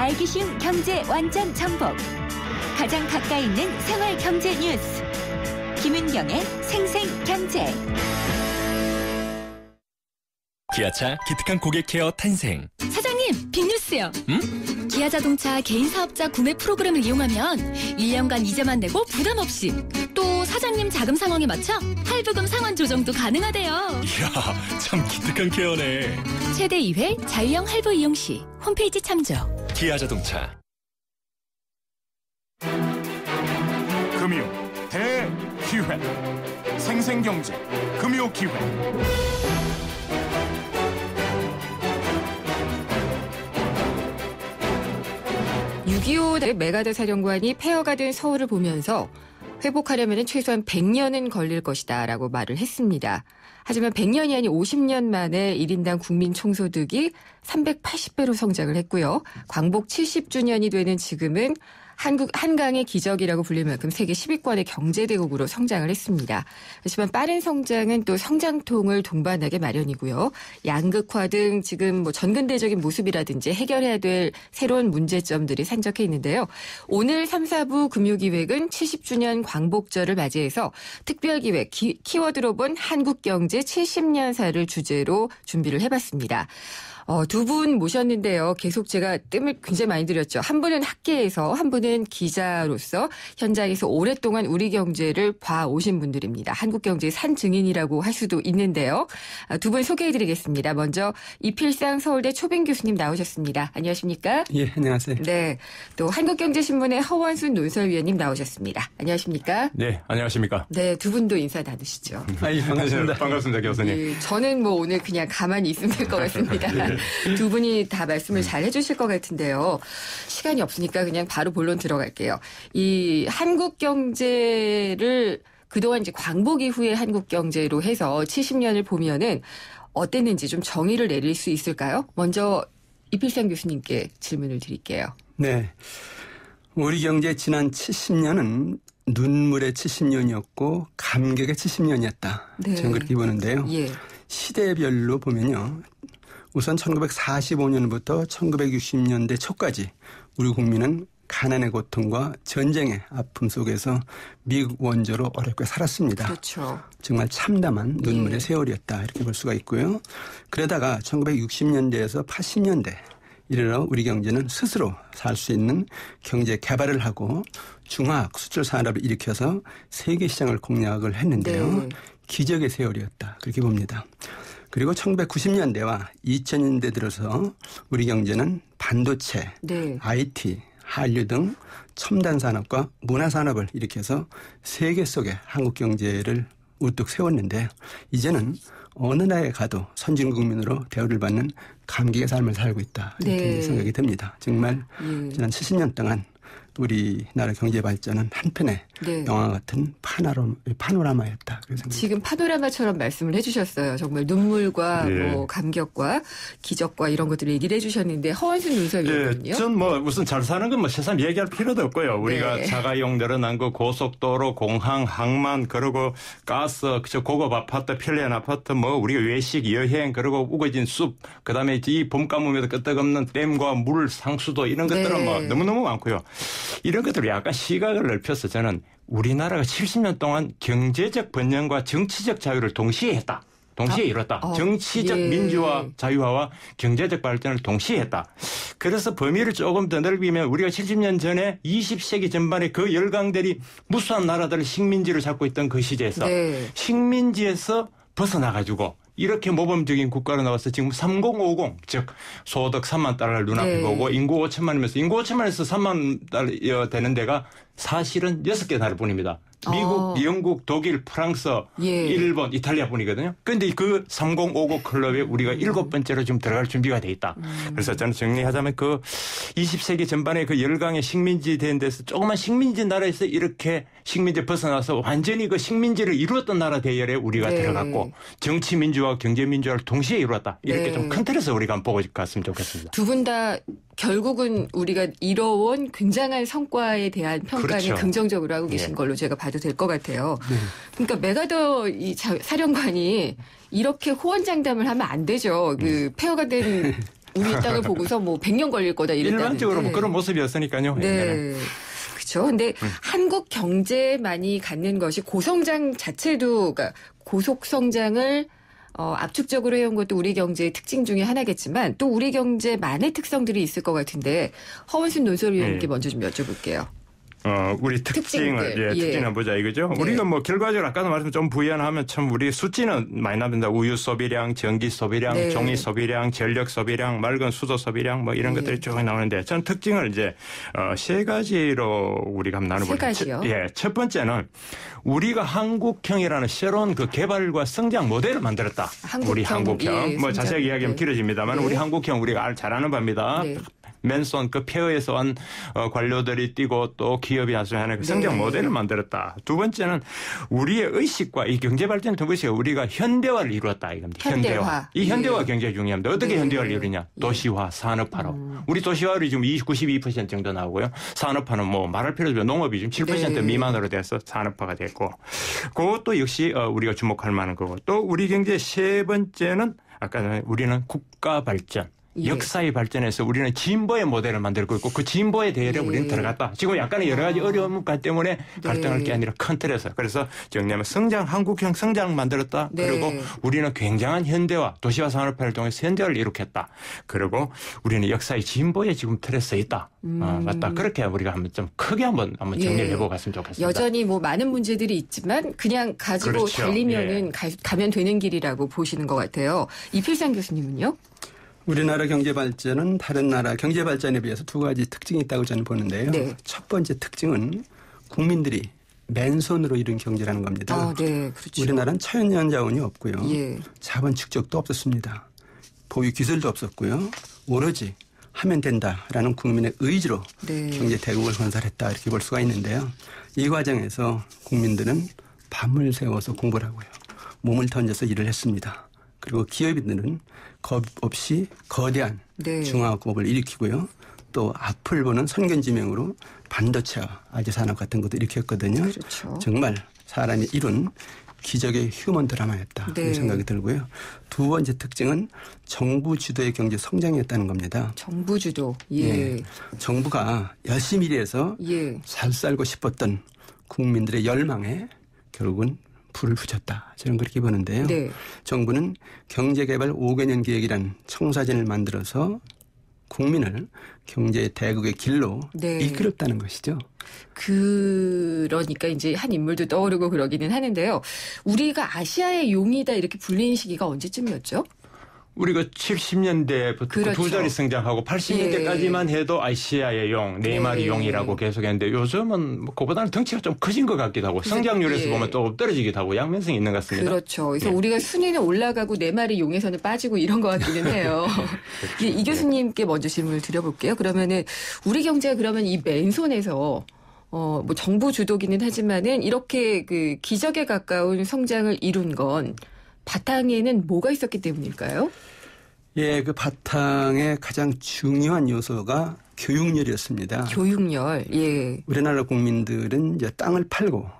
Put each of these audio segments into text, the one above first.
알기 쉬운 경제 완전 정복. 가장 가까이 있는 생활 경제 뉴스. 김은경의 생생경제. 기아차 기특한 고객 케어 탄생. 사장님, 빅뉴스요. 응? 기아자동차 개인 사업자 구매 프로그램을 이용하면 1년간 이자만 내고 부담 없이, 또 사장님 자금 상황에 맞춰 할부금 상환 조정도 가능하대요. 이야, 참 기특한 케어네. 최대 2회 자유형 할부 이용 시 홈페이지 참조. 기아자동차. 금요 대기회. 생생경제 금요기회. 6.25 메가더 사령관이 폐허가 된 서울을 보면서 회복하려면 최소한 100년은 걸릴 것이다 라고 말을 했습니다. 하지만 100년이 아닌 50년 만에 1인당 국민 총소득이 380배로 성장을 했고요. 광복 70주년이 되는 지금은 한강의 기적이라고 불릴 만큼 세계 10위권의 경제대국으로 성장을 했습니다. 하지만 빠른 성장은 또 성장통을 동반하게 마련이고요. 양극화 등 지금 전근대적인 모습이라든지 해결해야 될 새로운 문제점들이 산적해 있는데요. 오늘 3, 4부 금요기획은 70주년 광복절을 맞이해서 특별기획 키워드로 본 한국경제 70년사를 주제로 준비를 해봤습니다. 두 분 모셨는데요. 계속 제가 뜸을 굉장히 많이 들였죠. 한 분은 학계에서, 한 분은 기자로서 현장에서 오랫동안 우리 경제를 봐오신 분들입니다. 한국 경제의 산 증인이라고 할 수도 있는데요. 두 분 소개해드리겠습니다. 먼저 이필상 서울대 초빙 교수님 나오셨습니다. 안녕하십니까? 예, 안녕하세요. 네, 또 한국경제신문의 허원순 논설위원님 나오셨습니다. 안녕하십니까? 네, 안녕하십니까? 네, 두 분도 인사 나누시죠. 예, 반갑습니다. 반갑습니다, 교수님. 예, 저는 오늘 그냥 가만히 있으면 될 것 같습니다. 두 분이 다 말씀을 잘 해주실 것 같은데요. 시간이 없으니까 그냥 바로 본론 들어갈게요. 이 한국 경제를 그동안 이제 광복 이후의 한국 경제로 해서 70년을 보면은 어땠는지 좀 정의를 내릴 수 있을까요? 먼저 이필상 교수님께 질문을 드릴게요. 네. 우리 경제의 지난 70년은 눈물의 70년이었고 감격의 70년이었다. 네. 저는 그렇게 보는데요. 예. 시대별로 보면요. 우선 1945년부터 1960년대 초까지 우리 국민은 가난의 고통과 전쟁의 아픔 속에서 미국 원조로 어렵게 살았습니다. 그렇죠. 정말 참담한 눈물의 예. 세월이었다 이렇게 볼 수가 있고요. 그러다가 1960년대에서 80년대 이르러 우리 경제는 스스로 살 수 있는 경제 개발을 하고 중화학 수출 산업을 일으켜서 세계 시장을 공략을 했는데요. 네. 기적의 세월이었다 그렇게 봅니다. 그리고 1990년대와 2000년대 들어서 우리 경제는 반도체, 네. IT, 한류 등 첨단 산업과 문화 산업을 일으켜서 세계 속에 한국 경제를 우뚝 세웠는데 이제는 어느 나라에 가도 선진국민으로 대우를 받는 감격의 삶을 살고 있다. 이렇게 네. 생각이 듭니다. 정말 지난 70년 동안 우리나라 경제 발전은 한편의 네. 영화 같은 파노라마였다. 지금 파노라마처럼 말씀을 해주셨어요. 정말 눈물과 예. 감격과 기적과 이런 것들을 얘기를 해주셨는데 허원순 논설위원은요? 예, 전 우선 잘 사는 건 세상 얘기할 필요도 없고요. 우리가 네. 자가용 늘어난 거, 고속도로, 공항, 항만, 그리고 가스, 고급 아파트, 편리한 아파트, 우리가 외식, 여행, 그리고 우거진 숲, 그다음에 이 봄 가뭄에도 끄떡없는 댐과 물, 상수도 이런 것들은 네. 너무너무 많고요. 이런 것들을 약간 시각을 넓혀서 저는 우리나라가 70년 동안 경제적 번영과 정치적 자유를 동시에 했다. 동시에 이뤘다. 정치적 예. 민주화, 자유화와 경제적 발전을 동시에 했다. 그래서 범위를 조금 더 넓히면 우리가 70년 전에 20세기 전반에 그 열강들이 무수한 나라들을 식민지로 잡고 있던 그 시대에서 네. 식민지에서 벗어나가지고 이렇게 모범적인 국가로 나와서 지금 3050, 즉 소득 3만 달러를 눈앞에 네. 보고 인구 5천만이면서 인구 5천만에서 3만 달러 되는 데가 사실은 6개 나라 뿐입니다. 미국, 영국, 독일, 프랑스, 예. 일본, 이탈리아뿐이거든요. 그런데 그 3050 클럽에 우리가 7번째로 지금 들어갈 준비가 돼 있다. 그래서 저는 정리하자면 그 20세기 전반에 그 열강의 식민지 된 데서 조그만 식민지 나라에서 이렇게 식민지 벗어나서 완전히 그 식민지를 이루었던 나라 대열에 우리가 네. 들어갔고 정치 민주화, 경제 민주화를 동시에 이루었다. 이렇게 네. 좀 큰 틀에서 우리가 한번 보고 갔으면 좋겠습니다. 두 분 다 결국은 우리가 이뤄온 굉장한 성과에 대한 평가는 그렇죠. 긍정적으로 하고 계신 예. 걸로 제가 봐도 될 것 같아요. 그러니까 메가더 이 사령관이 이렇게 호언장담을 하면 안 되죠. 그 폐허가 된 우리 땅을 보고서 뭐 100년 걸릴 거다 이랬다는데. 일반적으로 뭐 그런 모습이었으니까요. 네. 그렇죠. 근데 한국 경제만이 갖는 것이 고성장 자체도 그러니까 고속 성장을 압축적으로 해온 것도 우리 경제의 특징 중에 하나겠지만 또 우리 경제만의 특성들이 있을 것 같은데 허원순 논설위원님께 먼저 좀 여쭤볼게요. 우리 특징을 특징을 보자 이거죠. 네. 우리가 뭐 결과적으로 아까도 말씀 좀 부연하면 참 우리 수치는 많이 나옵니다. 우유 소비량, 전기 소비량, 네. 종이 소비량, 전력 소비량, 맑은 수도 소비량 뭐 이런 것들이 쭉 나오는데 전 특징을 이제 세 가지로 우리가 한번 나눠볼게요. 세 가지요? 첫 번째는 우리가 한국형이라는 새로운 그 개발과 성장 모델을 만들었다. 우리 한국형. 뭐 자세하게 이야기하면 길어집니다만 우리 한국형 우리가 잘 아는 바입니다. 네. 맨손 그 폐허에서 온 관료들이 뛰고 또 기업이 하는 그 성장 모델을 만들었다. 두 번째는 우리의 의식과 이 경제 발전을 통해서 의식과 우리가 현대화를 이루었다 이겁니다. 현대화. 이 현대화 굉장히 중요합니다. 어떻게 현대화를 이루냐? 도시화, 산업화로. 우리 도시화율이 지금 92% 정도 나오고요. 산업화는 뭐 말할 필요도 없고 농업이 지금 7% 미만으로 돼서 산업화가 됐고. 그것도 역시 우리가 주목할 만한 거고. 또 우리 경제 세 번째는 아까 우리는 국가 발전. 역사의 발전에서 우리는 진보의 모델을 만들고 있고 그 진보의 대열에 우리는 들어갔다. 지금 약간의 여러 가지 어려움 때문에 갈등할 게 아니라 큰 틀에서. 그래서 정리하면 한국형 성장을 만들었다. 그리고 우리는 굉장한 현대화, 도시화 산업화를 통해서 현대화를 이룩했다. 그리고 우리는 역사의 진보의 지금 틀에 서 있다. 맞다. 그렇게 우리가 한번 좀 크게 한번 정리를 해보고 갔으면 좋겠습니다. 여전히 뭐 많은 문제들이 있지만 그냥 가지고 그렇죠. 달리면은 가면 되는 길이라고 보시는 것 같아요. 이필상 교수님은요? 우리나라 경제 발전은 다른 나라 경제 발전에 비해서 두 가지 특징이 있다고 저는 보는데요. 네. 첫 번째 특징은 국민들이 맨손으로 이룬 경제라는 겁니다. 네, 그렇죠. 우리나라는 자연 자원이 없고요. 예. 자본 축적도 없었습니다. 보유 기술도 없었고요. 오로지 하면 된다라는 국민의 의지로 경제 대국을 건설했다 이렇게 볼 수가 있는데요. 이 과정에서 국민들은 밤을 새워서 공부를 하고요. 몸을 던져서 일을 했습니다. 그리고 기업인들은 겁 없이 거대한 중화업을 일으키고요. 또 앞을 보는 선견지명으로 반도체와 아재산업 같은 것도 일으켰거든요. 그렇죠. 정말 사람이 이룬 기적의 휴먼 드라마였다. 그런 생각이 들고요. 두 번째 특징은 정부 주도의 경제 성장이었다는 겁니다. 정부 주도. 정부가 열심히 일해서 잘 살고 싶었던 국민들의 열망에 결국은 불을 붙였다. 저는 그렇게 보는데요. 정부는 경제개발 5개년 계획이라는 청사진을 만들어서 국민을 경제 대국의 길로 이끌었다는 것이죠. 그러니까 이제 한 인물도 떠오르고 그러기는 하는데요. 우리가 아시아의 용이다 이렇게 불리는 시기가 언제쯤이었죠? 우리가 70년대부터 두 자리 성장하고 80년대까지만 해도 아시아의 용, 네 마리 용이라고 계속했는데 요즘은 뭐 그보다는 덩치가 좀 커진 것 같기도 하고 성장률에서 보면 또 떨어지기도 하고 양면성이 있는 것 같습니다. 그렇죠. 그래서 우리가 순위는 올라가고 네 마리 용에서는 빠지고 이런 것 같기는 해요. 이 교수님께 먼저 질문을 드려볼게요. 그러면은 우리 경제가 그러면 이 맨손에서 뭐 정부 주도기는 하지만은 이렇게 그 기적에 가까운 성장을 이룬 건 바탕에는 뭐가 있었기 때문일까요? 그 바탕의 가장 중요한 요소가 교육열이었습니다. 교육열, 우리나라 국민들은 이제 땅을 팔고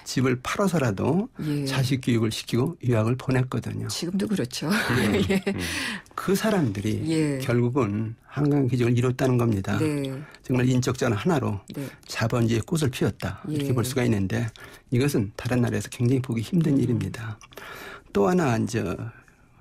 집을 팔아서라도 자식 교육을 시키고 유학을 보냈거든요. 지금도 그렇죠. 그 사람들이 결국은 한강 기적을 이뤘다는 겁니다. 정말 인적자원 하나로 자본주의의 꽃을 피웠다. 이렇게 볼 수가 있는데 이것은 다른 나라에서 굉장히 보기 힘든 일입니다. 또 하나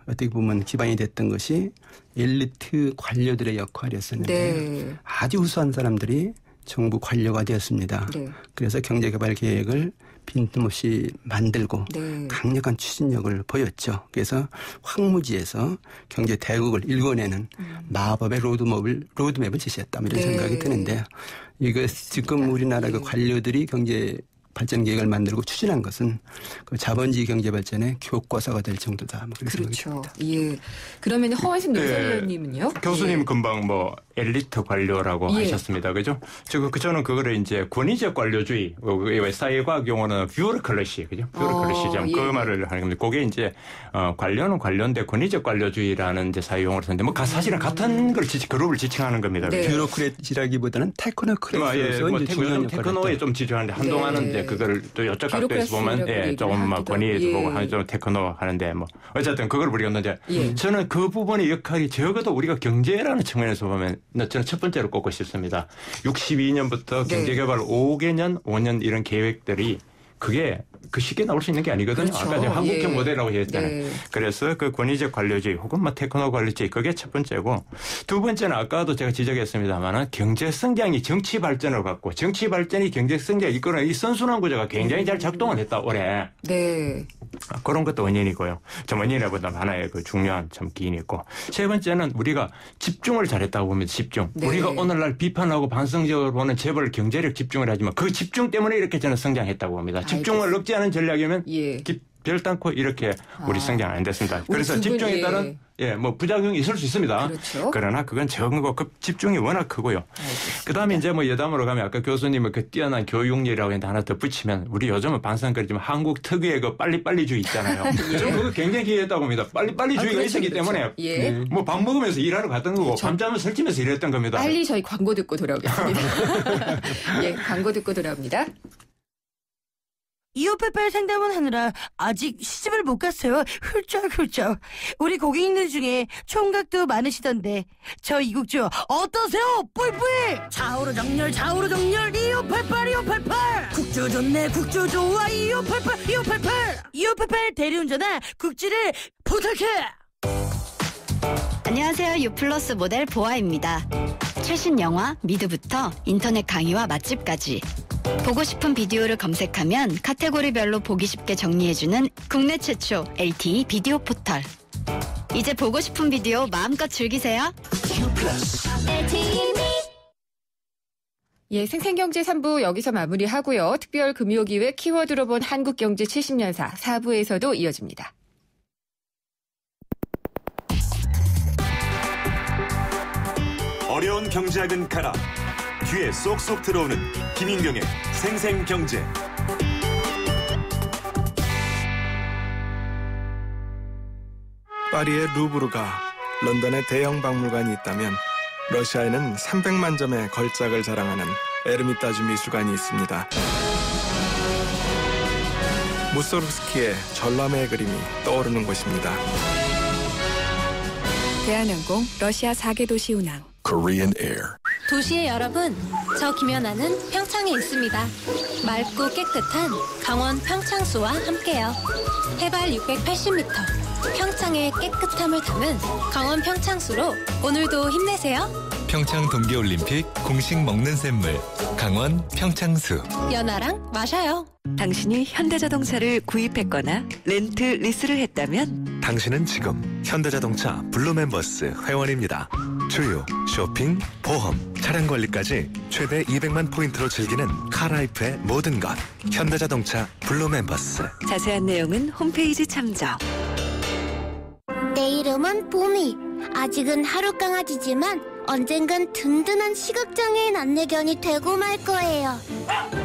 어떻게 보면 기반이 됐던 것이 엘리트 관료들의 역할이었었는데 아주 우수한 사람들이 정부 관료가 되었습니다. 그래서 경제개발 계획을 빈틈없이 만들고 강력한 추진력을 보였죠. 그래서 황무지에서 경제 대국을 일궈내는 마법의 로드맵을 제시했다. 이런 생각이 드는데 이거 지금 우리나라 그 관료들이 경제 발전 계획을 만들고 추진한 것은 그 자본주의 경제 발전의 교과서가 될 정도다. 그렇게 생각이 듭니다. 그러면 허원순 논설위원님은요? 교수님 금방 엘리트 관료라고 예. 하셨습니다. 그죠? 저는 그거를 이제 권위적 관료주의, 사회과학 용어는 뷰로크러시, 그죠? 뷰로크러시죠. 예. 그 말을 하는 겁니다. 그게 이제, 관료는 관료인데 권위적 관료주의라는 이제 사회 용어를 쓰는데, 사실은 같은 걸 그룹을 지칭하는 겁니다. 네. 뷰로크래시라기보다는 테크노크래시로서 예, 이제 중요한 역할을 테크노에 했다. 좀 지주하는데 한동안은 네. 이제 그걸 또 이쪽 각도에서 보면 뷰로크래시라고 조금 막 얘기를 권위에서 하기도 보고 하고. 좀 테크노 하는데 뭐 어쨌든 그걸 우리가 예. 저는 그 부분의 역할이 적어도 우리가 경제라는 측면에서 보면 저는 첫 번째로 꼽고 싶습니다. 62년부터 네. 경제개발 5년 이런 계획들이 그게 그 쉽게 나올 수 있는 게 아니거든요. 그렇죠. 아까 제가 한국형 예. 모델이라고 했잖아요. 네. 그래서 그 권위적 관료주의 혹은 테크노 관료주의 그게 첫 번째고 두 번째는 아까도 제가 지적했습니다만은 경제 성장이 정치 발전을 갖고 정치 발전이 경제 성장을 이끌어낸 이 선순환 구조가 굉장히 잘 작동을 했다 올해. 네. 그런 것도 원인이고요. 좀 원인이보다 하나의 그 중요한 참 기인이 있고 세 번째는 우리가 집중을 잘했다고 봅니다. 집중. 네. 우리가 오늘날 비판하고 반성적으로 보는 재벌 경제력 집중을 하지만 그 집중 때문에 이렇게 저는 성장했다고 봅니다. 집중을 억제하는 전략이면 예. 별단코 이렇게 우리 성장 안 됐습니다. 우리 그래서 두 분, 집중에 예. 따른 뭐 부작용이 있을 수 있습니다. 그렇죠. 그러나 그건 적은 거 집중이 워낙 크고요. 그다음에 이제 뭐 여담으로 가면 아까 교수님은 그 뛰어난 교육력이라고 했는데 하나 더 붙이면 우리 요즘은 반성거리지만 한국 특유의 그 빨리빨리주의 있잖아요. 저는 그거 굉장히 기여했다고 봅니다. 빨리빨리주의가 그렇죠, 있었기 그렇죠. 때문에 예. 뭐 밥 먹으면서 일하러 갔던 거고 밤잠을 설치면서 일했던 겁니다. 빨리 저희 광고 듣고 돌아오겠습니다. 예, 광고 듣고 돌아옵니다. 2588 상담원 하느라 아직 시집을 못 갔어요. 훌쩍훌쩍. 우리 고객님들 중에 총각도 많으시던데 저 이국주 어떠세요? 뿌이뿌이. 좌우로 정렬 2588 국주 좋네 국주 좋아 2588 대리운전아 국주를 부탁해. 안녕하세요. 유플러스 모델 보아입니다. 최신 영화 미드부터 인터넷 강의와 맛집까지 보고 싶은 비디오를 검색하면 카테고리별로 보기 쉽게 정리해주는 국내 최초 LTE 비디오 포털. 이제 보고 싶은 비디오 마음껏 즐기세요. 예, 생생경제 3부 여기서 마무리하고요. 특별 금요기획 키워드로 본 한국경제 70년사 4부에서도 이어집니다. 어려운 경제학은 가라. 귀에 쏙쏙 들어오는 김인경의 생생경제. 파리의 루브르가 런던의 대형 박물관이 있다면 러시아에는 300만 점의 걸작을 자랑하는 에르미타주 미술관이 있습니다. 무소르스키의 전람회의 그림이 떠오르는 곳입니다. 대한항공 러시아 4개 도시 운항 Korean Air. 도시의 여러분, 저 김연아는 평창에 있습니다. 맑고 깨끗한 강원 평창수와 함께요. 해발 680m, 평창의 깨끗함을 담은 강원 평창수로 오늘도 힘내세요. 평창 동계올림픽 공식 먹는 샘물 강원 평창수. 연아랑 마셔요. 당신이 현대자동차를 구입했거나 렌트 리스를 했다면 당신은 지금 현대자동차 블루멤버스 회원입니다. 주유, 쇼핑, 보험, 차량 관리까지 최대 200만 포인트로 즐기는 카라이프의 모든 것. 현대자동차 블루멤버스. 자세한 내용은 홈페이지 참조. 내 이름은 봄이. 아직은 하루 강아지지만 언젠간 든든한 시각장애인 안내견이 되고 말 거예요.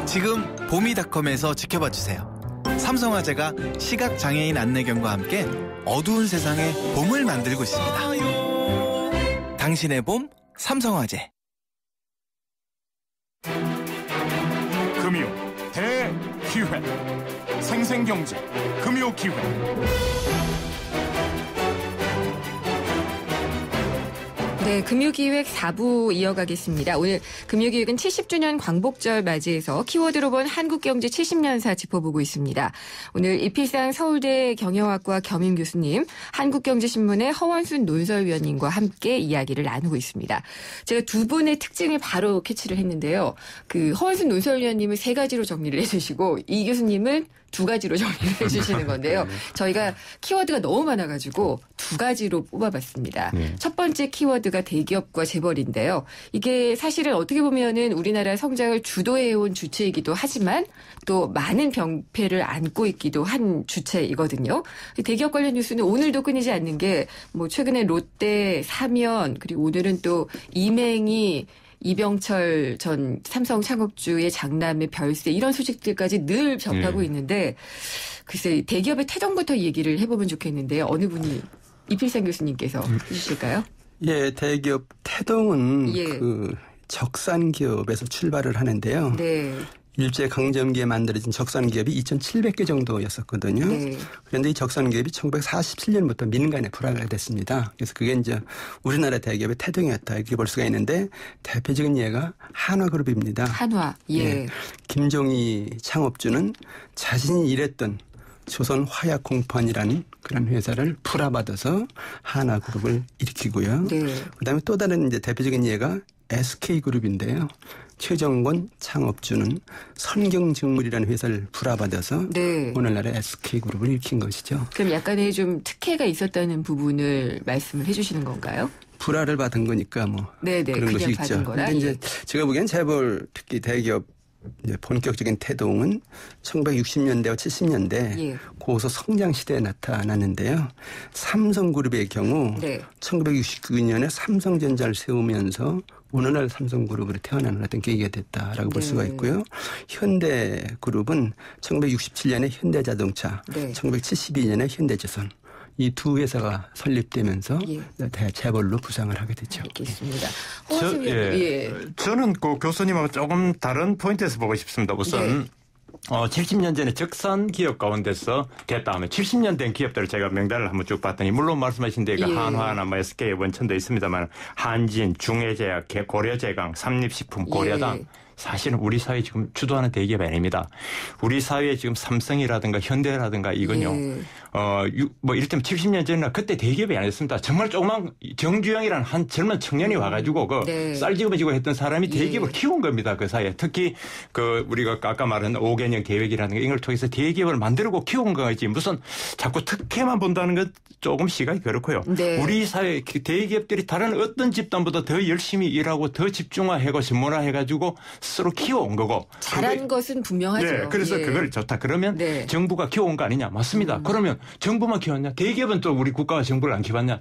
지금 봄이닷컴에서 지켜봐 주세요. 삼성화재가 시각장애인 안내견과 함께 어두운 세상에 봄을 만들고 있습니다. 당신의 봄, 삼성화재. 금요 대기회 생생경제 금요기회. 네, 금요기획 4부 이어가겠습니다. 오늘 금요기획은 70주년 광복절 맞이해서 키워드로 본 한국경제 70년사 짚어보고 있습니다. 오늘 이필상 서울대 경영학과 겸임 교수님, 한국경제신문의 허원순 논설위원님과 함께 이야기를 나누고 있습니다. 제가 두 분의 특징을 바로 캐치를 했는데요. 그 허원순 논설위원님은 세 가지로 정리를 해주시고 이 교수님은 두 가지로 정리를 해주시는 건데요. 저희가 키워드가 너무 많아가지고 두 가지로 뽑아봤습니다. 첫 번째 키워드가 대기업과 재벌인데요. 이게 사실은 어떻게 보면은 우리나라 성장을 주도해온 주체이기도 하지만 또 많은 병폐를 안고 있기도 한 주체이거든요. 대기업 관련 뉴스는 오늘도 끊이지 않는 게 뭐 최근에 롯데, 사면 그리고 오늘은 또 이맹희 이병철 전 삼성 창업주의 장남의 별세 이런 소식들까지 늘 접하고 있는데 글쎄 대기업의 태동부터 얘기를 해보면 좋겠는데요. 어느 분이 이필상 교수님께서 해주실까요? 예, 대기업 태동은 그 적산기업에서 출발을 하는데요. 네. 일제강점기에 만들어진 적산기업이 2,700개 정도였었거든요. 네. 그런데 이 적산기업이 1947년부터 민간에 불화가 됐습니다. 그래서 그게 이제 우리나라 대기업의 태동이었다 이렇게 볼 수가 있는데 대표적인 예가 한화그룹입니다. 한화. 예. 네. 김종희 창업주는 자신이 일했던 조선화약공판이라는 그런 회사를 풀어받아서 한화그룹을 일으키고요. 네. 그다음에 또 다른 이제 대표적인 예가 SK그룹인데요. 최정권 창업주는 선경직물이라는 회사를 불화받아서 오늘날의 SK그룹을 일으킨 것이죠. 그럼 약간의 좀 특혜가 있었다는 부분을 말씀을 해주시는 건가요? 불화를 받은 거니까 뭐 그런 것이 있죠. 그런데 이제 제가 보기엔 재벌 특히 대기업 이제 본격적인 태동은 1960년대와 70년대 고소 성장 시대에 나타났는데요. 삼성그룹의 경우 1969년에 삼성전자를 세우면서 오늘날 삼성그룹으로 태어나는 어떤 계기가 됐다라고 볼 수가 있고요. 현대그룹은 1967년에 현대자동차, 1972년에 현대조선 이 두 회사가 설립되면서 대재벌로 부상을 하게 됐죠. 알겠습니다. 저는 그 교수님하고 조금 다른 포인트에서 보고 싶습니다. 우선 70년 전에 적산 기업 가운데서 됐다 하면 70년 된 기업들을 제가 명단을 한번 쭉 봤더니 물론 말씀하신 데가 한화나 뭐 SK 원천도 있습니다만 한진, 중해제약, 고려제강, 삼립식품, 고려당 사실은 우리 사회 지금 주도하는 대기업이 아닙니다. 우리 사회에 지금 삼성이라든가 현대라든가 이건요. 뭐 이를테면 70년 전이나 그때 대기업이 아니었습니다. 정말 조그만 정주영이라는 한 젊은 청년이 와가지고 그 쌀 집어지고 했던 사람이 대기업을 키운 겁니다. 그 사이에. 특히 그 우리가 아까 말한 5개년 계획이라는 이걸 통해서 대기업을 만들고 키운 거지 무슨 자꾸 특혜만 본다는 건 조금 시각이 그렇고요. 우리 사회 대기업들이 다른 어떤 집단보다 더 열심히 일하고 더 집중화하고 전문화해가지고 스스로 키워온 거고. 잘한 것은 분명하죠. 네, 그래서 그걸 좋다. 그러면 정부가 키워온 거 아니냐. 맞습니다. 그러면 정부만 키웠냐. 대기업은 또 우리 국가가 정부를 안 키웠냐.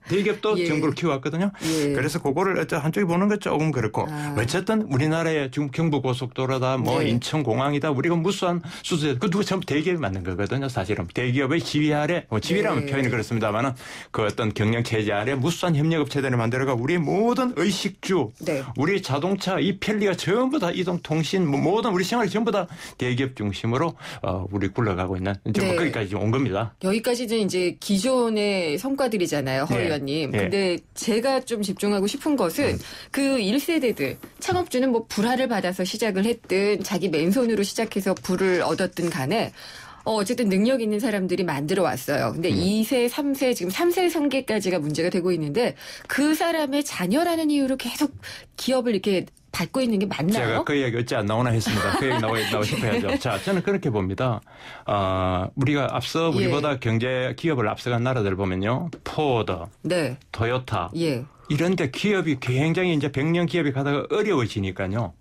대기업도 정부를 키워왔거든요. 그래서 그거를 한쪽에 보는 건 조금 그렇고. 어쨌든 우리나라의 지금 경부고속도로다 뭐 인천공항이다. 우리가 무수한 수수료. 그 누가 전부 대기업이 만든 거거든요. 사실은. 대기업의 지휘 아래 지휘라면 표현이 그렇습니다만 그 어떤 경영체제 아래 무수한 협력업체들을 만들어가 우리의 모든 의식주 우리 자동차 이 편리가 전부 다 이동통신 모든 우리 생활이 전부 다 대기업 중심으로 우리 굴러가고 있는 뭐 거기까지 온 겁니다. 여기까지는 이제 기존의 성과들이잖아요. 허 의원님. 근데 제가 좀 집중하고 싶은 것은 그 1세대들 창업주는 뭐 불화를 받아서 시작을 했든 자기 맨손으로 시작해서 부를 얻었든 간에 어쨌든 능력 있는 사람들이 만들어 왔어요. 근데 2세, 3세, 지금 3세 성계까지가 문제가 되고 있는데 그 사람의 자녀라는 이유로 계속 기업을 이렇게 받고 있는 게 맞나요? 제가 그 얘기 어찌 안 나오나 했습니다. 그 얘기 나오고 싶어야죠. 자, 저는 그렇게 봅니다. 우리가 앞서 우리보다 경제 기업을 앞서간 나라들 보면요. 포드, 토요타 이런 데 기업이 굉장히 이제 100년 기업이 가다가 어려워지니까요.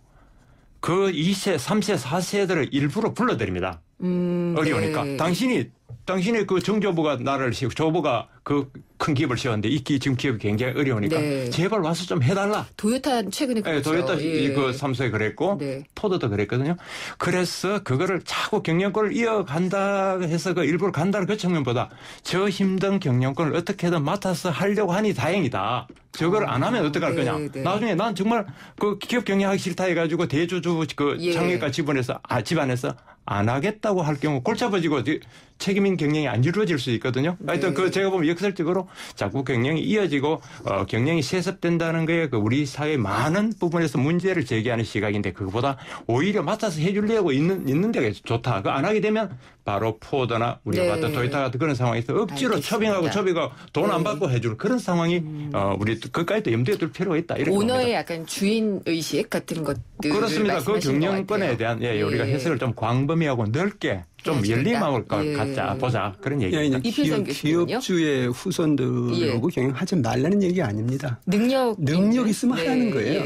그 2세, 3세, 4세들을 일부러 불러드립니다. 어려우니까. 당신이 그 정조부가 나라를 세우고 조부가 그 큰 기업을 세웠는데 이 지금 기업이 굉장히 어려우니까 제발 와서 좀 해달라. 도요타 최근에 그랬죠. 도요타 그 3세에 그랬고 포드도 그랬거든요. 그래서 그거를 자꾸 경영권을 이어간다 해서 그 일부러 간다는 그 측면보다 저 힘든 경영권을 어떻게든 맡아서 하려고 하니 다행이다. 저걸 안 하면 어떡할 거냐. 나중에 난 정말 그 기업 경영하기 싫다 해가지고 대주주 그 창립가 집안에서 안 하겠다고 할 경우 골치 아파지고 책임인 경영이 안 이루어질 수 있거든요. 하여튼 그 제가 보면 역설적으로 자꾸 경영이 이어지고 경영이 세습된다는 거에 그 우리 사회 많은 부분에서 문제를 제기하는 시각인데 그것보다 오히려 맡아서 해주려고 있는 데가 좋다. 그 안 하게 되면 바로 포드나 우리가 네. 봤던 토요타 같은 그런 상황에서 억지로 알겠습니다. 초빙하고 초비가 돈 안 네. 받고 해주는 그런 상황이 우리 그까지도 염두에 둘 필요가 있다. 이렇게 오너의 봅니다. 약간 주인 의식 같은 것들 그렇습니다. 그 경영권에 대한 우리가 해석을 좀 광범위하고 넓게 좀 열린 마음을 갖자 보자 그런 얘기입니다. 기업주의 후손들하고 경영하지 말라는 얘기 아닙니다. 능력 있으면 하라는 거예요.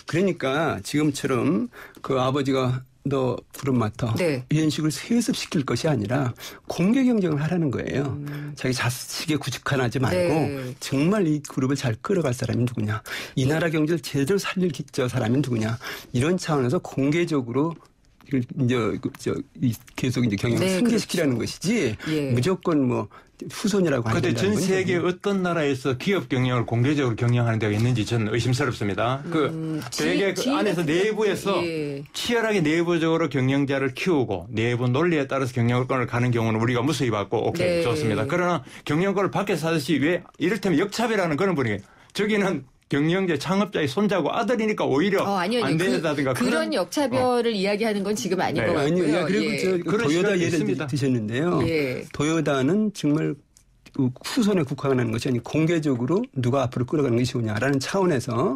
그러니까 지금처럼 그 아버지가 너 그룹 맡아. 이런 식으로 세습시킬 것이 아니라 공개 경쟁을 하라는 거예요. 자기 자식에 구직하지 말고 정말 이 그룹을 잘 끌어갈 사람이 누구냐. 이 나라 경제를 제대로 살릴 사람이 누구냐. 이런 차원에서 공개적으로 계속 이제 경영을 승계시키라는 것이지 무조건 뭐 후손이라고 하는 그런데 전 세계 어떤 나라에서 기업 경영을 공개적으로 경영하는 데가 있는지 저는 의심스럽습니다. 되게 그 안에서 내부에서 치열하게 내부적으로 경영자를 키우고 내부 논리에 따라서 경영권을 가는 경우는 우리가 무수히 받고 오케이 좋습니다. 그러나 경영권을 밖에서 하듯이 왜 이를테면 역차별하는 그런 분위기 저기는 경영자 창업자의 손자고 아들이니까 오히려 안 된다든가 그런 역차별을 이야기하는 건 지금 아닌 것 같고요. 그리고 토요타 예를 드셨는데요. 토요타는 정말 후손에 국한하는 것이 아니고 공개적으로 누가 앞으로 끌어가는 것이 좋냐라는 차원에서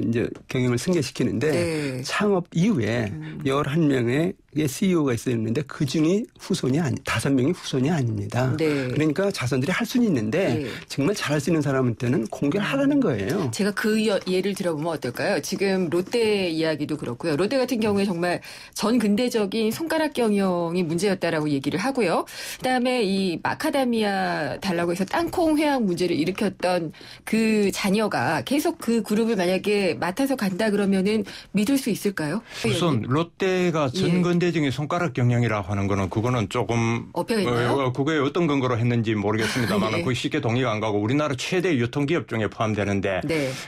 이제 경영을 승계시키는데 창업 이후에 11명의 CEO가 있었는데 그중에 후손이 5명이 후손이 아닙니다. 그러니까 자손들이 할 수는 있는데 정말 잘할 수 있는 사람한테는 공개를 하라는 거예요. 제가 그 예를 들어보면 어떨까요? 지금 롯데 이야기도 그렇고요. 롯데 같은 경우에 정말 전 근대적인 손가락 경영이 문제였다라고 얘기를 하고요. 그다음에 이 마카다미아 달라고 해서 땅콩 회항 문제를 일으켰던 그 자녀가 계속 그 그룹을 만약에 맡아서 간다 그러면은 믿을 수 있을까요? 우선 롯데가 전 근대적인 손가락 경영이라고 하는 거는 그거는 조금 그거에 어떤 근거로 했는지 모르겠습니다만 그게 쉽게 동의가 안 가고 우리나라 최대 유통기업 중에 포함되는데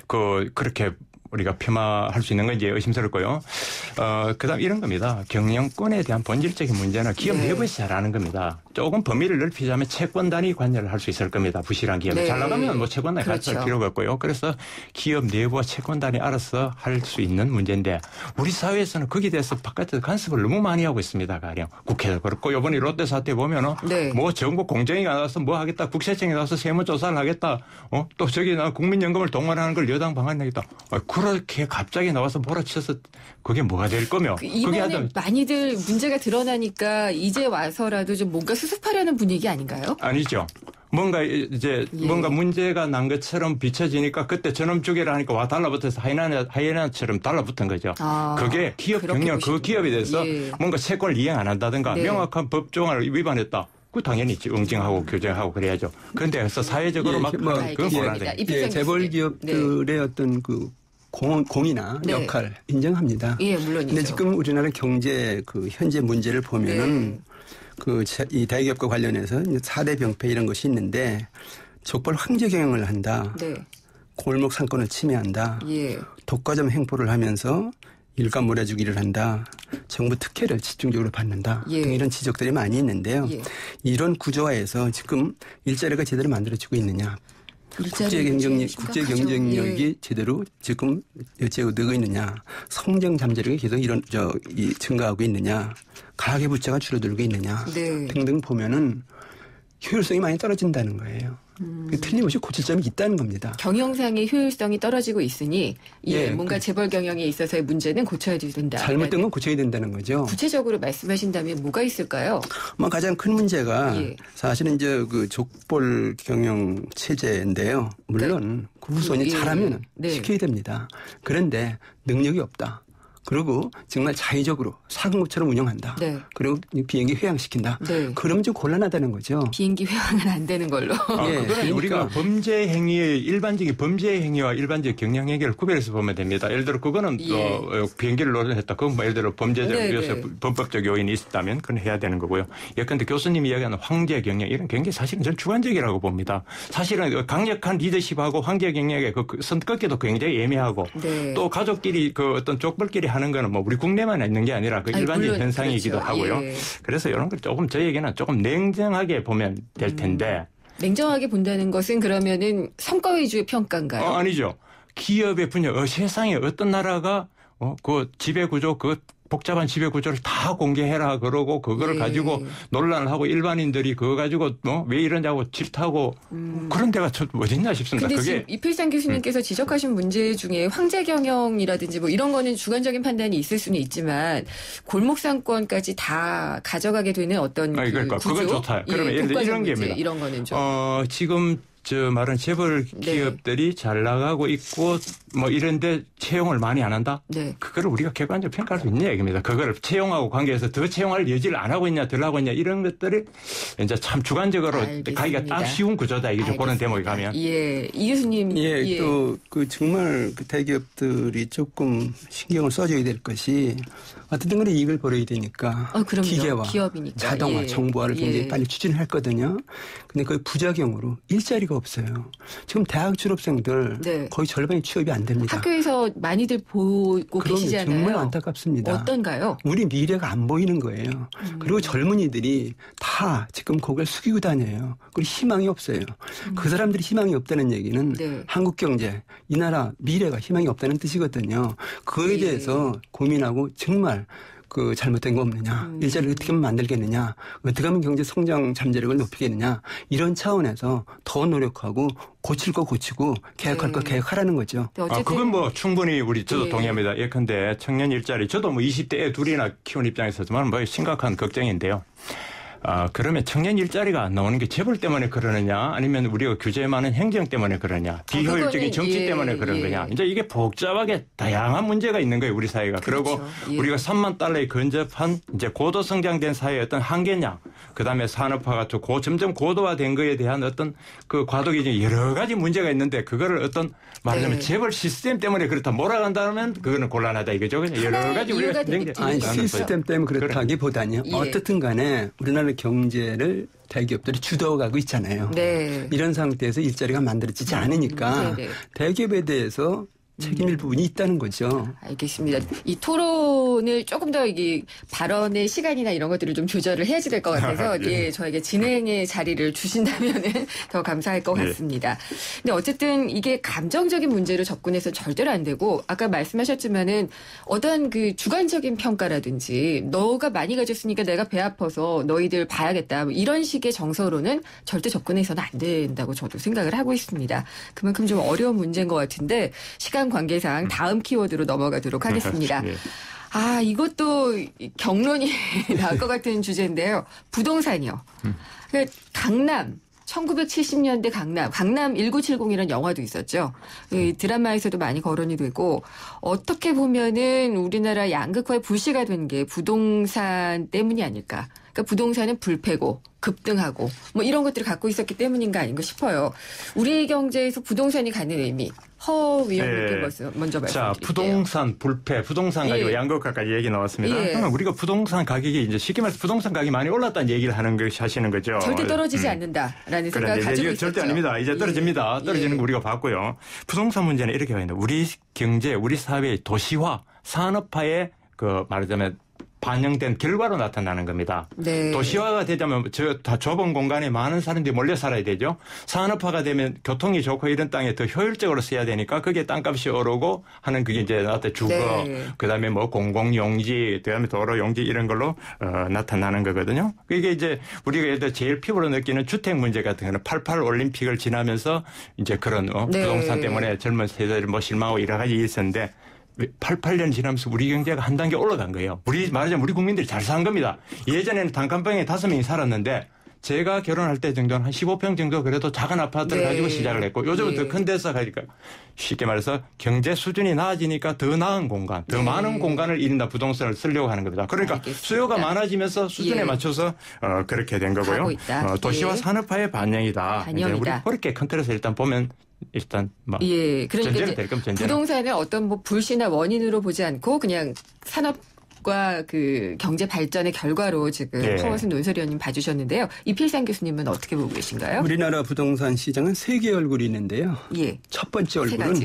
그렇게 우리가 폄하할 수 있는 건지 의심스럽고요. 그다음 이런 겁니다. 경영권에 대한 본질적인 문제는 기업 내부에서 잘하는 겁니다. 조금 범위를 넓히자면 채권 단위 관여를 할 수 있을 겁니다. 부실한 기업이. 잘 나가면 뭐 채권 단위 관여할 필요가 없고요. 그래서 기업 내부와 채권 단위 알아서 할 수 있는 문제인데 우리 사회에서는 거기에 대해서 바깥에서 간섭을 너무 많이 하고 있습니다. 가령 국회도 그렇고 이번에 롯데 사태 보면은 뭐 정부 공정위가 나와서 뭐 하겠다. 국세청이 나와서 세무조사를 하겠다. 또 저기 나 국민연금을 동원하는 걸 여당 방한하겠다. 그렇게 갑자기 나와서 몰아쳐서 그게 뭐가 될 거며. 이번에 많이들 문제가 드러나니까 이제 와서라도 좀 뭔가 수습하려는 분위기 아닌가요? 아니죠. 뭔가 이제 뭔가 문제가 난 것처럼 비춰지니까 그때 저놈 쪽이라 하니까 와 달라붙어서 하이에나처럼 달라붙은 거죠. 그게 기업 경영 그 기업에 대해서 뭔가 채권을 이행 안 한다든가 명확한 법조항을 위반했다. 그 당연히 응징하고 규정하고 그래야죠. 그런데 그래서 사회적으로 막 그건 곤란해. 재벌 기업들의 어떤 그 공이나 역할 인정합니다. 물론이죠. 근데 지금 우리나라 경제 그 현재 문제를 보면은 이 대기업과 관련해서 4대 병폐 이런 것이 있는데 족벌 황제 경영을 한다. 골목 상권을 침해한다. 독과점 행포를 하면서 일감 몰아주기를 한다. 정부 특혜를 집중적으로 받는다. 등 이런 지적들이 많이 있는데요. 이런 구조화에서 지금 일자리가 제대로 만들어지고 있느냐. 국제 경쟁력이 제대로 지금 여체되고 있느냐. 성장 잠재력이 계속 증가하고 있느냐. 가계부채가 줄어들고 있느냐. 등등 보면은 효율성이 많이 떨어진다는 거예요. 틀림없이 고칠 점이 있다는 겁니다. 경영상의 효율성이 떨어지고 있으니 뭔가 재벌 경영에 있어서의 문제는 고쳐야 된다. 잘못된 건 고쳐야 된다는 거죠. 구체적으로 말씀하신다면 뭐가 있을까요? 가장 큰 문제가 사실은 이제 그 족벌 경영 체제인데요. 물론 그 후손이 잘하면 시켜야 됩니다. 그런데 능력이 없다. 그리고 정말 자의적으로 사금업처럼 운영한다. 그리고 비행기 회항시킨다. 그러면 좀 곤란하다는 거죠. 비행기 회항은 안 되는 걸로. 그건 우리가 범죄 행위의 일반적인 범죄 행위와 일반적 경영 행위를 구별해서 보면 됩니다. 예를 들어 그거는 비행기를 노련했다. 그건 예를 들어 범죄적 범법적 요인이 있었다면 그건 해야 되는 거고요. 예컨대 교수님이 이야기하는 황제 경영 이런 굉장히 사실은 저는 주관적이라고 봅니다. 사실은 강력한 리더십하고 황제 경영의 그 선 꺾기도 굉장히 애매하고 또 가족끼리 그 어떤 족벌끼리 하는 거는 뭐 우리 국내만 있는 게 아니라 그 일반적인 현상이기도 하고요. 그래서 이런 걸 조금 저에게는 조금 냉정하게 보면 될 텐데. 냉정하게 본다는 것은 그러면은 성과 위주의 평가인가요? 아니죠. 기업의 분야, 세상에 어떤 나라가 그 지배 구조 그 복잡한 지배 구조를 다 공개해라 그러고 그거를 예. 가지고 논란을 하고 일반인들이 그거 가지고 왜 이러냐고 질타하고 그런 데가 어딨나 싶습니다. 근데 그게 지금 이필상 교수님께서 지적하신 문제 중에 황제 경영이라든지 뭐 이런 거는 주관적인 판단이 있을 수는 있지만 골목 상권까지 다 가져가게 되는 어떤 그러니까 구조? 그건 좋다. 그러면 예, 예를 들어 이런 문제, 게입니다. 이런 거는 좀 지금 저 말은 재벌 기업들이 잘 나가고 있고 뭐 이런데 채용을 많이 안 한다? 네. 그거를 우리가 객관적으로 평가할 수 있냐 얘기입니다. 그거를 채용하고 관계해서 더 채용할 여지를 안 하고 있냐 덜 하고 있냐 이런 것들이 이제 참 주관적으로 알겠습니다. 가기가 딱 쉬운 구조다. 이게 좀 그런 대목에 가면. 예, 이 교수님. 예, 또 그 정말 그 대기업들이 조금 신경을 써줘야 될 것이 어쨌든 간에 이익을 벌어야 되니까 그럼요. 기계화, 기업이니까. 자동화, 예. 정보화를 굉장히 예. 빨리 추진을 했거든요. 근데 그 부작용으로 일자리가 없어요. 지금 대학 졸업생들 네. 거의 절반이 취업이 안 됩니다. 학교에서 많이들 보고 계시잖아요. 정말 안타깝습니다. 어떤가요? 우리 미래가 안 보이는 거예요. 그리고 젊은이들이 다 지금 고개를 숙이고 다녀요. 그리고 희망이 없어요. 그 사람들이 희망이 없다는 얘기는 네. 한국 경제, 이 나라 미래가 희망이 없다는 뜻이거든요. 그거에 대해서 고민하고 정말 그 잘못된 거 없느냐, 일자리를 어떻게 하면 만들겠느냐, 어떻게 하면 경제 성장 잠재력을 높이겠느냐, 이런 차원에서 더 노력하고 고칠 거 고치고 계획할 거 계획하라는 거죠. 그건 뭐 충분히 저도 예. 동의합니다. 예컨대 청년 일자리 저도 뭐 20대 애 둘이나 키운 입장에서지만 뭐 심각한 걱정인데요. 그러면 청년 일자리가 안 나오는 게 재벌 때문에 그러느냐 아니면 우리가 규제 많은 행정 때문에 그러냐 비효율적인 정치 때문에 그런 거냐 이제 이게 복잡하게 다양한 문제가 있는 거예요 우리 사회가. 그렇죠. 그리고 우리가 3만 달러에 근접한 이제 고도 성장된 사회의 어떤 한계냐 그다음에 산업화가 점점 고도화된 거에 대한 어떤 그 과도기 중에 여러 가지 문제가 있는데 그거를 어떤 말하자면 재벌 시스템 때문에 그렇다 몰아간다면 그거는 곤란하다 이거죠. 그냥 여러 가지 우리가 아니 시스템 때문에 그렇다기보다는요. 예. 어떻든 간에 우리나라 경제를 대기업들이 주도하고 있잖아요. 네. 이런 상태에서 일자리가 만들어지지 않으니까 네네. 대기업에 대해서 책임질 부분이 있다는 거죠. 알겠습니다. 이 토론을 조금 더 이게 발언의 시간이나 이런 것들을 좀 조절을 해야지 될 것 같아서 예. 예, 저에게 진행의 자리를 주신다면은 더 감사할 것 같습니다. 근데 어쨌든 이게 감정적인 문제로 접근해서 절대로 안 되고 아까 말씀하셨지만은 어떤 그 주관적인 평가라든지 너가 많이 가졌으니까 내가 배 아파서 너희들 봐야겠다 뭐 이런 식의 정서로는 절대 접근해서는 안 된다고 저도 생각을 하고 있습니다. 그만큼 좀 어려운 문제인 것 같은데 시간 관계상 다음 키워드로 넘어가도록 하겠습니다. 네. 이것도 경론이 나올 것 같은 주제인데요. 부동산이요. 그러니까 강남. 1970년대 강남 1970이라는 영화도 있었죠. 이 드라마에서도 많이 거론이 되고 어떻게 보면은 우리나라 양극화의 불씨가 된 게 부동산 때문이 아닐까. 그러니까 부동산은 불패고 급등하고 뭐 이런 것들을 갖고 있었기 때문인가 아닌가 싶어요. 우리 경제에서 부동산이 갖는 의미. 허 위원님께 먼저 말씀드릴게요. 자, 부동산 불패, 부동산 가지고 양극화까지 얘기 나왔습니다. 그러면 우리가 부동산 가격이 이제 쉽게 말해서 부동산 가격이 많이 올랐다는 얘기를 하시는 거죠. 절대 떨어지지 않는다라는 생각을 가지고 있었죠. 절대 아닙니다. 이제 떨어집니다. 떨어지는 거 우리가 봤고요. 부동산 문제는 이렇게 가있는데 우리 경제, 우리 사회의 도시화, 산업화에 말하자면 반영된 결과로 나타나는 겁니다. 네. 도시화가 되자면 다 좁은 공간에 많은 사람들이 몰려 살아야 되죠. 산업화가 되면 교통이 좋고 이런 땅에 더 효율적으로 써야 되니까 그게 땅값이 오르고 하는 그게 이제 나한테 주거, 그다음에 뭐 공공용지, 그다음에 도로용지 이런 걸로 나타나는 거거든요. 이게 이제 우리가 예를 들어 제일 피부로 느끼는 주택 문제 같은 거는 88 올림픽을 지나면서 이제 그런 부동산 때문에 젊은 세대들 뭐 실망하고 여러 가지 있었는데 88년 지나면서 우리 경제가 한 단계 올라간 거예요. 말하자면 우리 국민들이 잘 산 겁니다. 예전에는 단칸방에 5명이 살았는데 제가 결혼할 때 정도는 한 15평 정도 그래도 작은 아파트를 가지고 시작을 했고 요즘은 더 큰 데서 가니까 쉽게 말해서 경제 수준이 나아지니까 더 나은 공간, 더 많은 공간을 이른다 부동산을 쓰려고 하는 겁니다. 그러니까 수요가 많아지면서 수준에 맞춰서 그렇게 된 거고요. 도시화 산업화의 반영이다. 이제 우리 그렇게 큰 틀에서 일단 보면 일단 그러니까 될 거면 부동산을 어떤 뭐 불씨나 원인으로 보지 않고 그냥 산업과 그 경제 발전의 결과로 지금 허원순 논설위원님 봐주셨는데요. 이필상 교수님은 어떻게 보고 계신가요? 우리나라 부동산 시장은 세 개의 얼굴이 있는데요. 첫 번째 얼굴은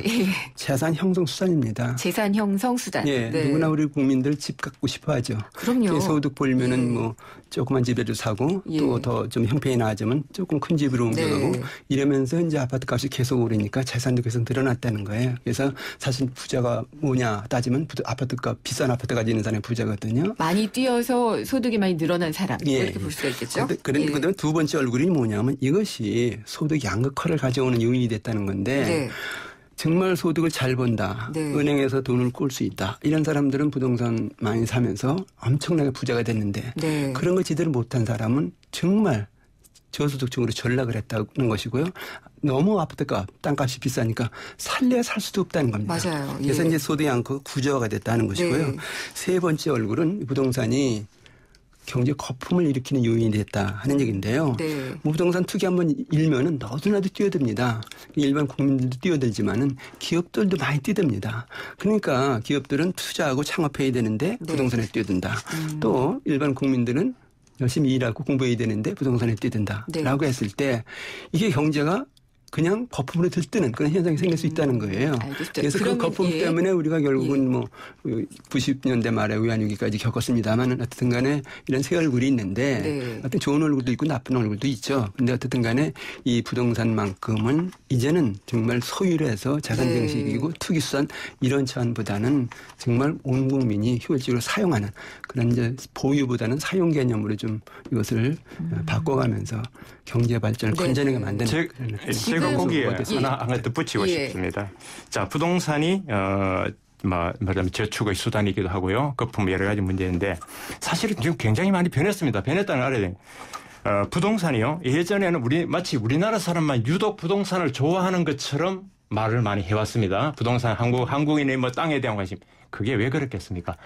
재산 형성 수단입니다. 재산 형성 수단. 누구나 우리 국민들 집 갖고 싶어하죠. 그럼요. 소득 벌면은 뭐 조그만 집에도 사고 또 더 좀 형편이 나아지면 조금 큰 집으로 옮겨가고 이러면서 이제 아파트 값이 계속 오르니까 재산도 계속 늘어났다는 거예요. 그래서 사실 부자가 뭐냐 따지면 아파트 값 비싼 아파트 가지고 있는 사람이 부자거든요. 많이 뛰어서 소득이 많이 늘어난 사람 예. 이렇게 볼 수가 있겠죠. 그런데 예. 두 번째 얼굴이 뭐냐면 이것이 소득 양극화를 가져오는 요인이 됐다는 건데 네. 정말 소득을 잘 번다. 네. 은행에서 돈을 꿀 수 있다. 이런 사람들은 부동산 많이 사면서 엄청나게 부자가 됐는데 네. 그런 거 제대로 못한 사람은 정말 저소득층으로 전락을 했다는 것이고요. 너무 아파트값, 땅값이 비싸니까 살래야 살 수도 없다는 겁니다. 맞아요. 예. 그래서 이제 소득 양극화 구조화가 됐다는 것이고요. 네. 세 번째 얼굴은 부동산이 경제 거품을 일으키는 요인이 됐다 하는 얘기인데요. 네. 부동산 투기 한번 일면은 너도나도 뛰어듭니다. 일반 국민들도 뛰어들지만은 기업들도 많이 뛰어듭니다. 그러니까 기업들은 투자하고 창업해야 되는데 네. 부동산에 뛰어든다. 또 일반 국민들은 열심히 일하고 공부해야 되는데 부동산에 뛰어든다라고 했을 때 이게 경제가 그냥 거품으로 들뜨는 그런 현상이 생길 수 있다는 거예요. 알겠죠. 그래서 그 거품 예. 때문에 우리가 결국은 뭐 90년대 말에 외환위기까지 겪었습니다만 어쨌든 간에 이런 세 얼굴이 있는데 네. 어떤 좋은 얼굴도 있고 나쁜 얼굴도 있죠. 근데 어쨌든 간에 이 부동산만큼은 이제는 정말 소유를 해서 자산 정식이고 투기수단 이런 차원보다는 정말 온 국민이 효율적으로 사용하는 그런 이제 보유보다는 사용 개념으로 좀 이것을 바꿔가면서 경제 발전을 건전하게 만드는 제가 거기에 하나 덧붙이고 싶습니다. 자, 부동산이 말하자면 저축의 수단이기도 하고요. 거품 여러 가지 문제인데 사실은 지금 굉장히 많이 변했습니다. 변했다는 걸 알아야 돼요. 부동산이요. 예전에는 마치 우리나라 사람만 유독 부동산을 좋아하는 것처럼 말을 많이 해왔습니다. 부동산 한국인의 뭐 땅에 대한 관심. 그게 왜 그렇겠습니까?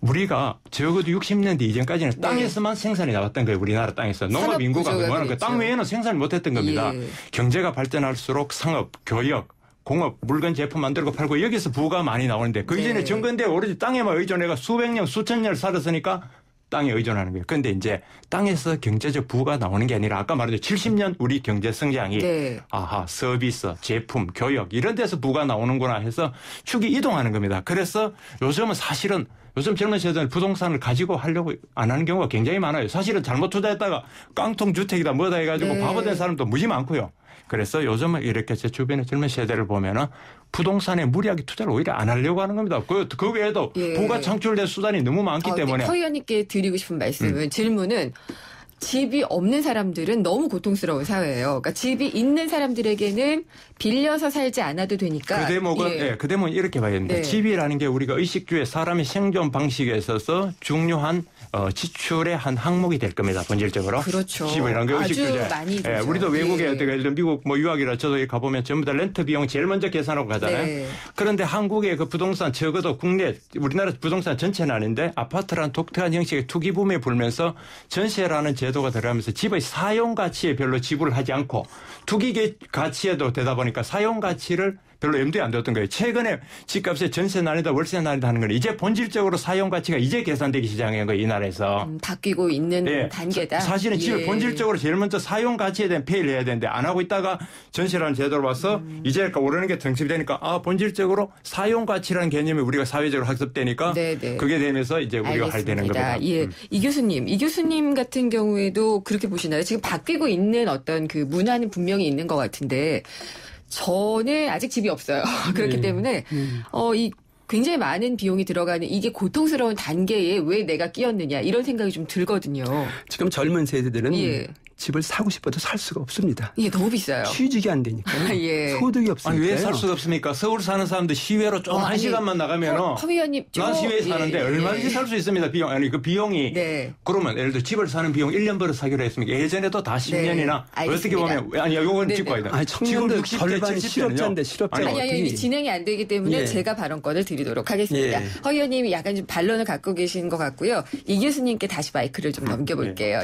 우리가 적어도 60년대 이전까지는 땅에서만 생산이 나왔던 거예요. 우리나라 땅에서. 농업 인구가 그만한 거 땅 외에는 생산을 못했던 겁니다. 예. 경제가 발전할수록 상업, 교역, 공업, 물건 제품 만들고 팔고 여기서 부가 많이 나오는데 그 이전에 정근대 오로지 땅에만 의존해가 수백 년, 수천 년을 살았으니까 땅에 의존하는 거예요. 그런데 이제 땅에서 경제적 부가 나오는 게 아니라 아까 말한 70년 우리 경제 성장이 서비스, 제품, 교역 이런 데서 부가 나오는구나 해서 축이 이동하는 겁니다. 그래서 요즘은 사실은 요즘 젊은 세대는 부동산을 가지고 하려고 안 하는 경우가 굉장히 많아요. 사실은 잘못 투자했다가 깡통 주택이다 뭐다 해가지고 바보 된 사람도 무지 많고요. 그래서 요즘은 이렇게 제 주변의 젊은 세대를 보면은 부동산에 무리하게 투자를 오히려 안 하려고 하는 겁니다. 그 외에도 부가 창출된 수단이 너무 많기 때문에. 허 의원님께 드리고 싶은 말씀은 질문은 집이 없는 사람들은 너무 고통스러운 사회예요. 그러니까 집이 있는 사람들에게는 빌려서 살지 않아도 되니까. 그 대목은 그 대목은 이렇게 봐야 됩니다. 집이라는 게 우리가 의식주의 사람의 생존 방식에 있어서 중요한 지출의 한 항목이 될 겁니다. 본질적으로. 그렇죠. 집이라는 게 의식주의. 아주 많이 되죠. 우리도 외국에 예를 들어 미국 뭐 유학이라 저도 가보면 전부 다 렌트 비용 제일 먼저 계산하고 가잖아요. 그런데 한국의 그 부동산 적어도 국내 우리나라 부동산 전체는 아닌데 아파트라는 독특한 형식의 투기붐에 불면서 전세라는 제도가 들어가면서 집의 사용 가치에 별로 지불을 하지 않고 투기 가치에도 되다 보니까 사용 가치를 별로 염두에 안 뒀던 거예요. 최근에 집값에 전세 난이다 월세 난이다 하는 건 이제 본질적으로 사용 가치가 이제 계산되기 시작한 거예요. 이 나라에서. 바뀌고 있는 단계다. 사실은 집을 본질적으로 제일 먼저 사용 가치에 대한 페이를 해야 되는데 안 하고 있다가 전세라는 제도를 와서 이제 오르는 게 정립이 되니까 본질적으로 사용 가치라는 개념이 우리가 사회적으로 학습되니까 그게 되면서 이제 우리가 할 되는 겁니다. 예. 이 교수님 같은 경우에도 그렇게 보시나요? 지금 바뀌고 있는 어떤 그 문화는 분명히 있는 것 같은데 저는 아직 집이 없어요. 그렇기 때문에 이 굉장히 많은 비용이 들어가는 이게 고통스러운 단계에 왜 내가 끼었느냐 이런 생각이 좀 들거든요. 지금 젊은 세대들은 집을 사고 싶어도 살 수가 없습니다. 이게 너무 비싸요. 취직이 안 되니까. 소득이 없으니까. 왜 살 수가 없습니까? 서울 사는 사람들 시외로 좀 한 시간만 나가면 허 의원님 난 시외에 사는데 얼마든지 살 수 있습니다. 비용. 아니 그 비용이 그러면 예를 들어 집을 사는 비용 1년 벌어 사기로 했습니까? 예전에도 다 10년이나 어떻게 보면 요건 짚고 가야 돼. 청년들 절반 실업자인데 아니 진행이 안 되기 때문에 제가 발언권을 드리도록 하겠습니다. 허 의원님이 약간 좀 반론을 갖고 계신 것 같고요. 이 교수님께 다시 마이크를 좀 넘겨볼게요.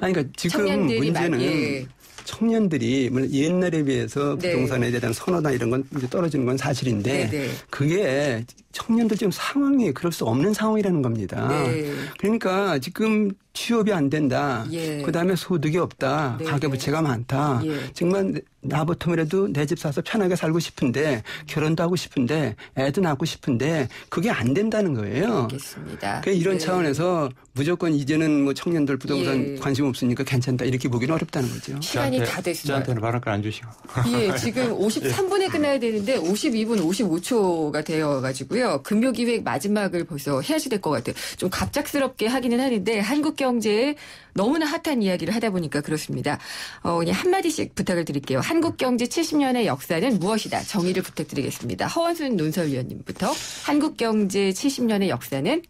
아니, 그러니까 지금 문제는 청년들이 옛날에 비해서 부동산에 대한 선호나 이런 건 이제 떨어지는 건 사실인데 그게 청년들 지금 상황이 그럴 수 없는 상황이라는 겁니다. 그러니까 지금 취업이 안 된다. 그다음에 소득이 없다. 가계부채가 많다. 정말 나부터라도 내 집 사서 편하게 살고 싶은데 결혼도 하고 싶은데 애도 낳고 싶은데 그게 안 된다는 거예요. 알겠습니다. 그러니까 이런 차원에서 무조건 이제는 뭐 청년들 부동산 관심 없으니까 괜찮다 이렇게 보기는 어렵다는 거죠. 시간이 다 됐습니다. 저한테는 발언권 안 주시고. 지금 53분에 끝나야 되는데 52분 55초가 되어가지고요. 같고요. 금요기획 마지막을 벌써 해야지 될 것 같아요. 좀 갑작스럽게 하기는 하는데 한국 경제에 너무나 핫한 이야기를 하다 보니까 그렇습니다. 그냥 한마디씩 부탁을 드릴게요. 한국 경제 70년의 역사는 무엇이다? 정의를 부탁드리겠습니다. 허원순 논설위원님부터 한국 경제 70년의 역사는?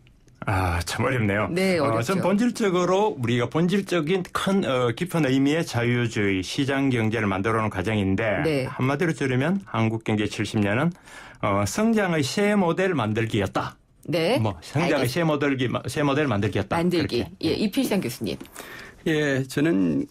참 어렵네요. 네, 어렵죠. 전 본질적으로 우리가 본질적인 큰 깊은 의미의 자유주의 시장 경제를 만들어놓은 과정인데 네. 한마디로 줄이면 한국 경제 70년은 성장의 새 모델 만들기였다. 네. 성장의 새 모델 만들기였다. 만들기. 그렇게. 예, 이필상 교수님. 예, 저는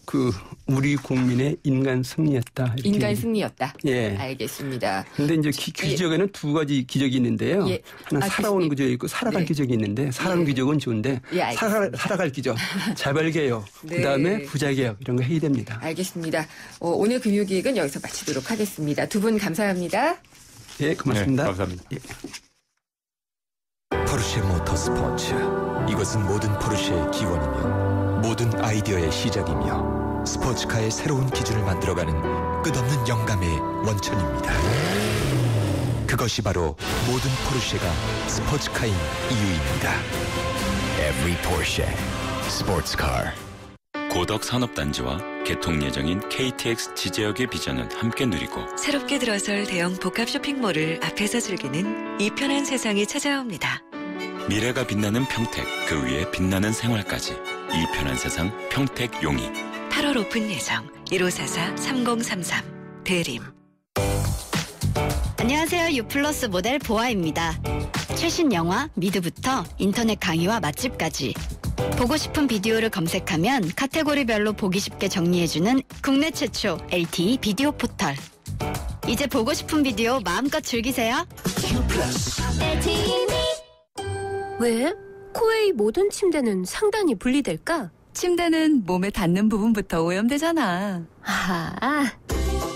우리 국민의 인간 승리였다. 인간 승리였다. 예. 알겠습니다. 근데 이제 기적에는 두 가지 기적이 있는데요. 예. 하나 살아오는 기적이 있고 살아갈 네. 기적이 있는데 살아오는 기적은 좋은데 예, 살아갈 기적, 재벌개혁, 네. 그다음에 부자개혁 이런 거 해야 됩니다. 알겠습니다. 오늘 금요기획은 여기서 마치도록 하겠습니다. 두 분 감사합니다. 예, 고맙습니다. 네, 감사합니다. 예. 포르쉐 모터스포츠. 이것은 모든 포르쉐의 기원이며 모든 아이디어의 시작이며 스포츠카의 새로운 기준을 만들어가는 끝없는 영감의 원천입니다. 그것이 바로 모든 포르쉐가 스포츠카인 이유입니다. Every Porsche Sports Car. 고덕 산업단지와 개통 예정인 KTX 지제역의 비전은 함께 누리고 새롭게 들어설 대형 복합 쇼핑몰을 앞에서 즐기는 이 편한 세상이 찾아옵니다. 미래가 빛나는 평택, 그 위에 빛나는 생활까지 이 편한 세상 평택 용이 8월 오픈 예정 1544-3033 대림. 안녕하세요. 유플러스 모델 보아입니다. 최신 영화 미드부터 인터넷 강의와 맛집까지 보고 싶은 비디오를 검색하면 카테고리별로 보기 쉽게 정리해주는 국내 최초 LTE 비디오 포털. 이제 보고 싶은 비디오 마음껏 즐기세요. 왜? 코웨이 모든 침대는 상단이 분리될까? 침대는 몸에 닿는 부분부터 오염되잖아.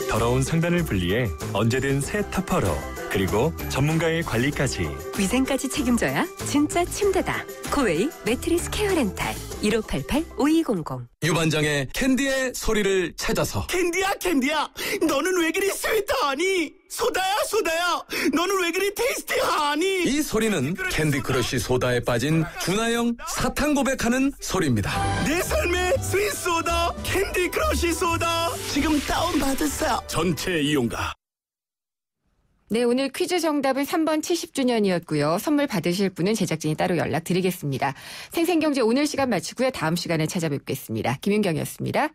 더러운 상단을 분리해 언제든 새 타퍼로 그리고 전문가의 관리까지 위생까지 책임져야 진짜 침대다. 코웨이 매트리스 케어 렌탈 1588-5200. 유반장의 캔디의 소리를 찾아서. 캔디야 너는 왜 그리 스위트하니? 소다야 너는 왜 그리 테이스티하니? 이 소리는 캔디 크러쉬 소다에 빠진 준하영 사탕 고백하는 소리입니다. 내 삶의 스윗 소다 캔디 크러쉬 소다 지금 다운받으세요. 전체 이용가. 네, 오늘 퀴즈 정답은 3번 70주년이었고요. 선물 받으실 분은 제작진이 따로 연락드리겠습니다. 생생경제 오늘 시간 마치고요. 다음 시간에 찾아뵙겠습니다. 김윤경이었습니다.